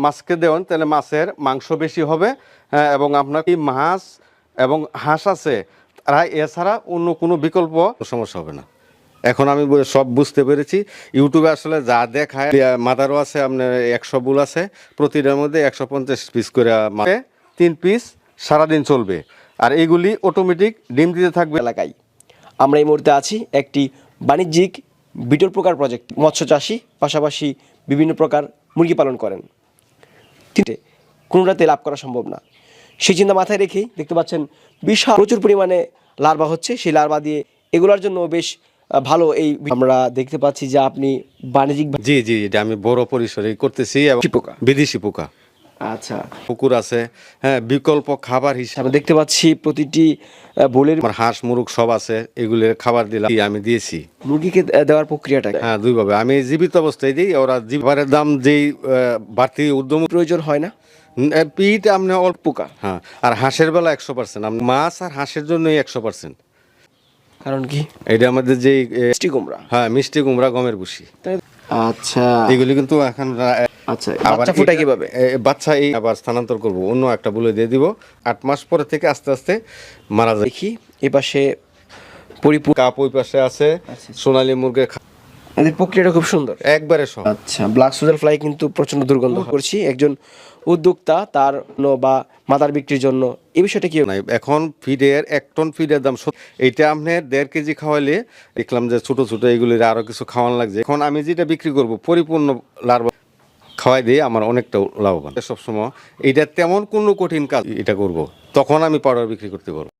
মাছকে দেওয়ান তাহলে মাছের মাংস বেশি হবে, এবং আপনার কি মাছ এবং হাঁস আছে তারা এছাড়া অন্য কোনো বিকল্প সমস্যা হবে না। এখন আমি সব বুঝতে পেরেছি। ইউটিউবে আসলে যা দেখায়, মাদারও আছে আপনার 100 বুল আছে, প্রতিটার মধ্যে 150 পিস করে 3 পিস সারাদিন চলবে, আর এইগুলি অটোমেটিক ডিম দিতে থাকবে। এলাকায় আমরা এই মুহূর্তে আছি একটি বাণিজ্যিক বিটল প্রকার প্রজেক্ট। মৎস্য চাষি পাশাপাশি বিভিন্ন প্রকার মুরগি পালন করেন, তিনটে কোনোটাতে লাভ করা সম্ভব না। সেই চিন্তা মাথায় রেখেই দেখতে পাচ্ছেন বিশাল প্রচুর পরিমাণে লার্ভা হচ্ছে। সেই লার্ভা দিয়ে এগুলোর জন্য বেশ ভালো। এই আমরা দেখতে পাচ্ছি যে আপনি বাণিজ্যিক জি জি, এটা আমি বড় পরিসরে করতেছি। পোকা, বিদেশি পোকা, আচ্ছা, পুকুর আছে, হ্যাঁ, বিকল্প খাবার হিসাবে আমরা দেখতে পাচ্ছি প্রতিটি বোলের আমার হাঁস মুরগ সব আছে, এগুলোর খাবার দিলাম, আমি দিয়েছি। মুরগিকে দেওয়ার প্রক্রিয়াটা হ্যাঁ, দুইভাবে আমি জীবিত অবস্থায় দিই। ওরা জীবারের দাম যেই বাড়তি উদ্যম প্রয়োজন হয় না। পিট আপনি অল্প পোকা, হ্যাঁ, আর হাঁসের বেলা 100%, মাছ আর হাঁসের জন্যই 100%। কারণ কি এটা আমাদের যে মিষ্টি কুমড়া, হ্যাঁ, মিষ্টি কুমড়া, গমের ভুসি, আচ্ছা, এগুলি কিন্তু এখন আচ্ছা, বাচ্চা ফুটায় কিভাবে? বাচ্চা এই আবার স্থানান্তর করব, অন্য একটা বলে দিয়ে দিব। 8 মাস পরে থেকে আস্তে আস্তে মারা যায়। দেখি এপাশে পরিপূর্ণ কাপ ওই পাশে আছে, সোনালী মুরগের এদের প্রক্রিয়াটা খুব সুন্দর, একবারে সব। আচ্ছা, ব্ল্যাক সোজাল ফ্লাই কিন্তু প্রচন্ড দুর্গন্ধ করছি। একজন উদ্যোক্তা তার বা মাদার বিক্রির জন্য এই বিষয়টা কি? নাই, এখন ফিডের 1 টন ফিডের দাম, এইটা আপনি 1.5 কেজি খাওয়াইলে দেখলাম যে ছোট ছোট এগুলির আরো কিছু খাওয়ান লাগছে। এখন আমি যেটা বিক্রি করব পরিপূর্ণ লার্ভা খাওয়াই দিয়ে আমার অনেকটা লাভবান। সবসময় এটা তেমন কোনো কঠিন কাজ এটা করব, তখন আমি পাউডার বিক্রি করতে পারবো।